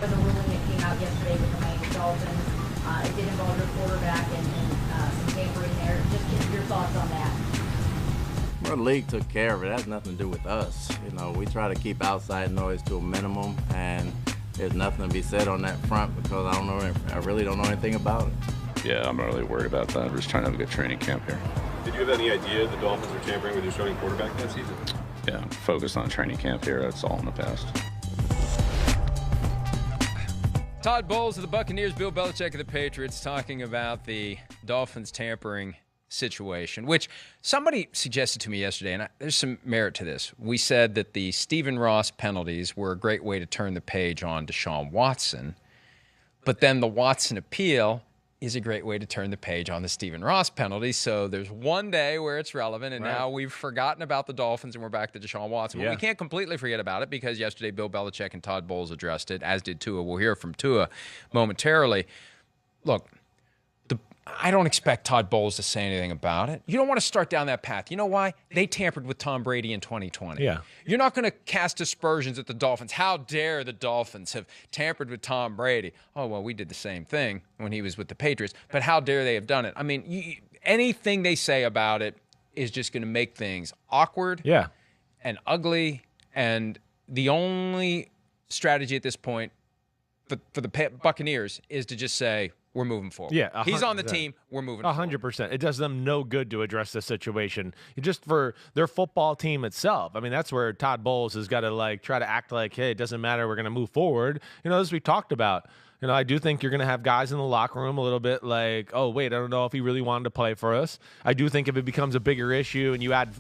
of the ruling that came out yesterday with the Miami Dolphins. It did involve your quarterback and some tampering there. Just get your thoughts on that. Well, the league took care of it. It has nothing to do with us. You know, we try to keep outside noise to a minimum, and there's nothing to be said on that front because I really don't know anything about it. Yeah, I'm not really worried about that. We're just trying to have a good training camp here. Did you have any idea the Dolphins were tampering with your starting quarterback that season? Yeah, I'm focused on training camp here. That's all in the past. Todd Bowles of the Buccaneers, Bill Belichick of the Patriots, talking about the Dolphins tampering situation, which somebody suggested to me yesterday, and there's some merit to this. We said that the Stephen Ross penalties were a great way to turn the page on Deshaun Watson, but then the Watson appeal is a great way to turn the page on the Stephen Ross penalty. So there's one day where it's relevant, and now we've forgotten about the Dolphins, and we're back to Deshaun Watson. But we can't completely forget about it because yesterday Bill Belichick and Todd Bowles addressed it, as did Tua. We'll hear from Tua momentarily. Look, I don't expect Todd Bowles to say anything about it. You don't want to start down that path. You know why? They tampered with Tom Brady in 2020. Yeah. You're not going to cast aspersions at the Dolphins. How dare the Dolphins have tampered with Tom Brady? Oh, well, we did the same thing when he was with the Patriots. But how dare they have done it? I mean, anything they say about it is just going to make things awkward and ugly. And the only strategy at this point for the Buccaneers is to just say, we're moving forward. Yeah, he's on the team. We're moving forward. 100%. It does them no good to address this situation. Just for their football team itself. I mean, that's where Todd Bowles has got to try to act like, hey, it doesn't matter. We're going to move forward. You know, as we talked about. You know, I do think you're going to have guys in the locker room a little bit like, oh, wait, I don't know if he really wanted to play for us. I do think if it becomes a bigger issue and you add,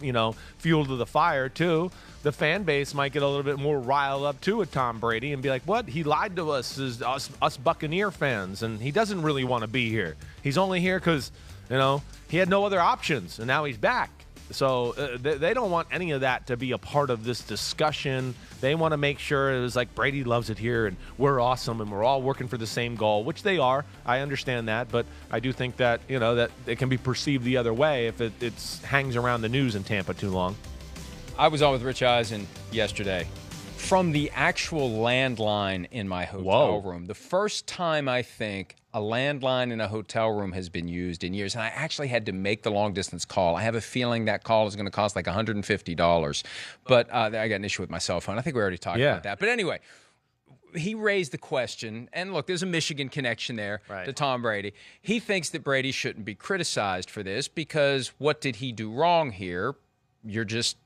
fuel to the fire, too, the fan base might get a little bit more riled up, too, with Tom Brady and be like, what? He lied to us as us Buccaneer fans, and he doesn't really want to be here. He's only here because, he had no other options, and now he's back. So they don't want any of that to be a part of this discussion. They want to make sure it was like Brady loves it here and we're awesome and we're all working for the same goal, which they are. I understand that, but I do think that, that it can be perceived the other way if it hangs around the news in Tampa too long. I was on with Rich Eisen yesterday from the actual landline in my hotel room. The first time I think a landline in a hotel room has been used in years, and I actually had to make the long-distance call. I have a feeling that call is going to cost like $150, but I got an issue with my cell phone. I think we already talked about that. But anyway, he raised the question, and look, there's a Michigan connection there to Tom Brady. He thinks that Brady shouldn't be criticized for this because what did he do wrong here? You're just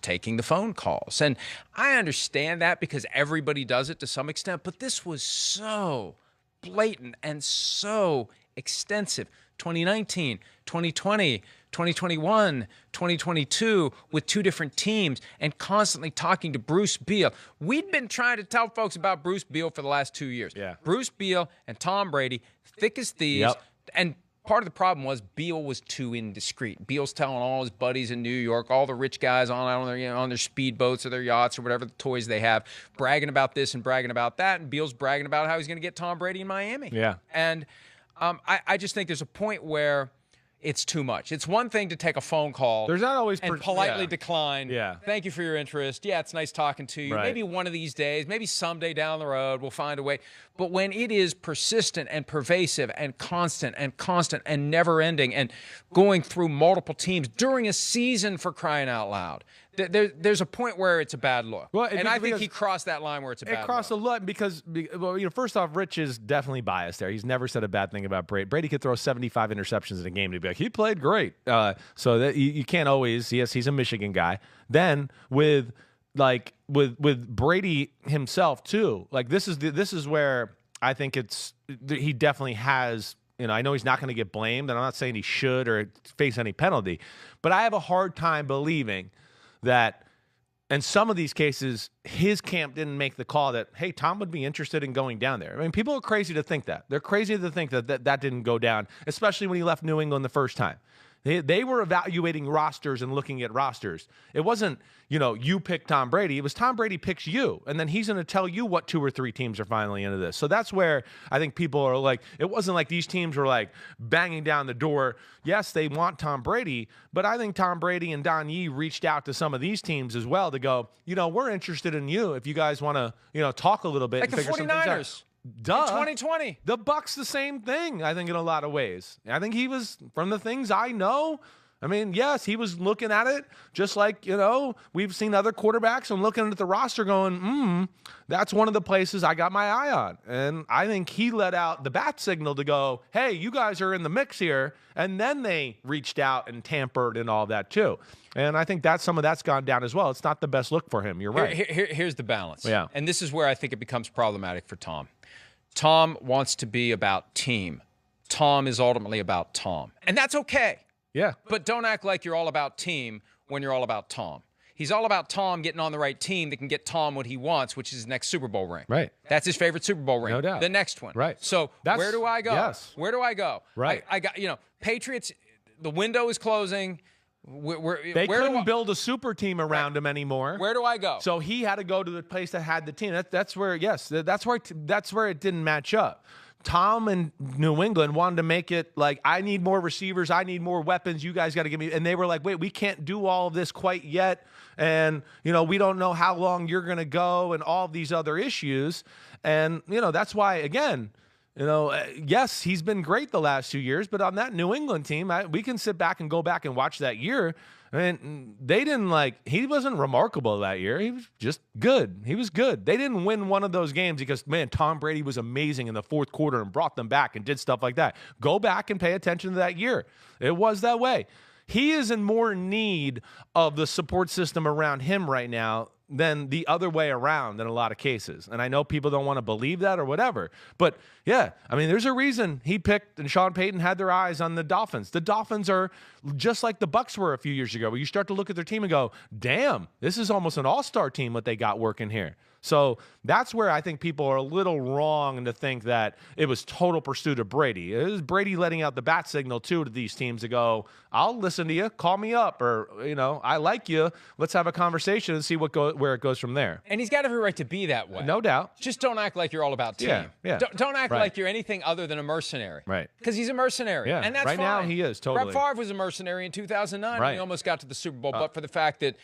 taking the phone calls. And I understand that because everybody does it to some extent, but this was so blatant and so extensive. 2019, 2020, 2021, 2022 with two different teams and constantly talking to Bruce Beal. We'd been trying to tell folks about Bruce Beal for the last 2 years. Yeah. Bruce Beal and Tom Brady, thick as thieves. Yep. And part of the problem was Beal was too indiscreet. Beal's telling all his buddies in New York, all the rich guys on their on their speedboats or their yachts or whatever the toys they have, bragging about this and bragging about that, and Beal's bragging about how he's going to get Tom Brady in Miami. Yeah. And I just think there's a point where it's too much. It's one thing to take a phone call. There's not always and politely decline. Yeah. Thank you for your interest. Yeah, it's nice talking to you. Right. Maybe one of these days, maybe someday down the road, we'll find a way. But when it is persistent and pervasive and constant and never ending and going through multiple teams during a season, for crying out loud, there's a point where it's a bad look. Well, and I think he crossed that line where it's a bad look. It crossed a lot because, first off, Rich is definitely biased there. He's never said a bad thing about Brady. Brady could throw 75 interceptions in a game to be like, he played great. So that you can't always, yes, he's a Michigan guy. Then with Brady himself too, like this is where I think he definitely has, I know he's not going to get blamed, and I'm not saying he should or face any penalty, but I have a hard time believing that in some of these cases, his camp didn't make the call that, hey, Tom would be interested in going down there. I mean, people are crazy to think that. They're crazy to think that didn't go down, especially when he left New England the first time. They were evaluating rosters and looking at rosters. It wasn't, you pick Tom Brady. It was Tom Brady picks you, and then he's going to tell you what 2 or 3 teams are finally into this. So that's where I think people are like, it wasn't like these teams were like banging down the door. Yes, they want Tom Brady, but I think Tom Brady and Don Yee reached out to some of these teams as well to go, we're interested in you if you guys want to, talk a little bit. Like and the figure some things out. 49ers. Duh. In 2020. The Bucs, the same thing, I think, in a lot of ways. I think he was, from the things I know, yes, he was looking at it just like, we've seen other quarterbacks and looking at the roster going, that's one of the places I got my eye on. And I think he let out the bat signal to go, hey, you guys are in the mix here. And then they reached out and tampered and all that too. And I think some of that's gone down as well. It's not the best look for him. You're right. Here's the balance. Yeah. And this is where I think it becomes problematic for Tom. Tom wants to be about team. Tom is ultimately about Tom. And that's okay. Yeah. But don't act like you're all about team when you're all about Tom. He's all about Tom getting on the right team that can get Tom what he wants, which is his next Super Bowl ring. Right. That's his favorite Super Bowl ring. No doubt. The next one. Right. So where do I go? Yes. Where do I go? Right. I got, Patriots, the window is closing. They couldn't build a super team around him anymore. Where do I go? So he had to go to the place that had the team. That's where it didn't match up. Tom and New England wanted to make it like, I need more receivers, I need more weapons, you guys got to give me. And they were like, wait, we can't do all of this quite yet. And, we don't know how long you're going to go and all of these other issues. And, that's why, again, yes, he's been great the last 2 years, but on that New England team, we can sit back and go back and watch that year. They didn't he wasn't remarkable that year. He was just good. He was good. They didn't win one of those games because, man, Tom Brady was amazing in the fourth quarter and brought them back and did stuff like that. Go back and pay attention to that year. It was that way. He is in more need of the support system around him right now than the other way around in a lot of cases. And I know people don't want to believe that or whatever. But, yeah, there's a reason he picked and Sean Payton had their eyes on the Dolphins. The Dolphins are just like the Bucs were a few years ago, where you start to look at their team and go, damn, this is almost an all-star team what they got working here. So that's where I think people are a little wrong to think that it was total pursuit of Brady. It was Brady letting out the bat signal, too, to these teams to go, I'll listen to you, call me up, or, I like you. Let's have a conversation and see where it goes from there. And he's got every right to be that way. No doubt. Just don't act like you're all about team. Yeah. Don't act like you're anything other than a mercenary. Right. Because he's a mercenary. Yeah. And that's right fine. now he is, totally. Brett Favre was a mercenary in 2009. Right. And he almost got to the Super Bowl, but for the fact that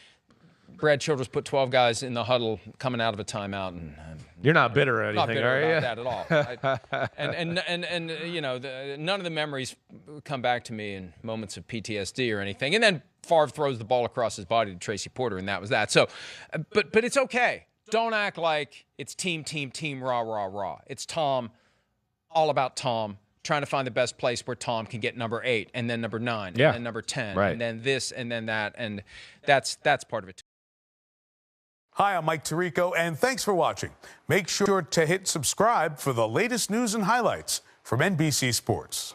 Brad Childress put 12 guys in the huddle coming out of a timeout. And you're not bitter or anything, not bitter are you? about that at all. None of the memories come back to me in moments of PTSD or anything. And then Favre throws the ball across his body to Tracy Porter, and that was that. So, but it's okay. Don't act like it's team, rah, rah, rah. It's Tom, all about Tom, trying to find the best place where Tom can get number 8 and then number 9 and then number 10 and then this and then that. And that's part of it too. Hi, I'm Mike Tirico, and thanks for watching. Make sure to hit subscribe for the latest news and highlights from NBC Sports.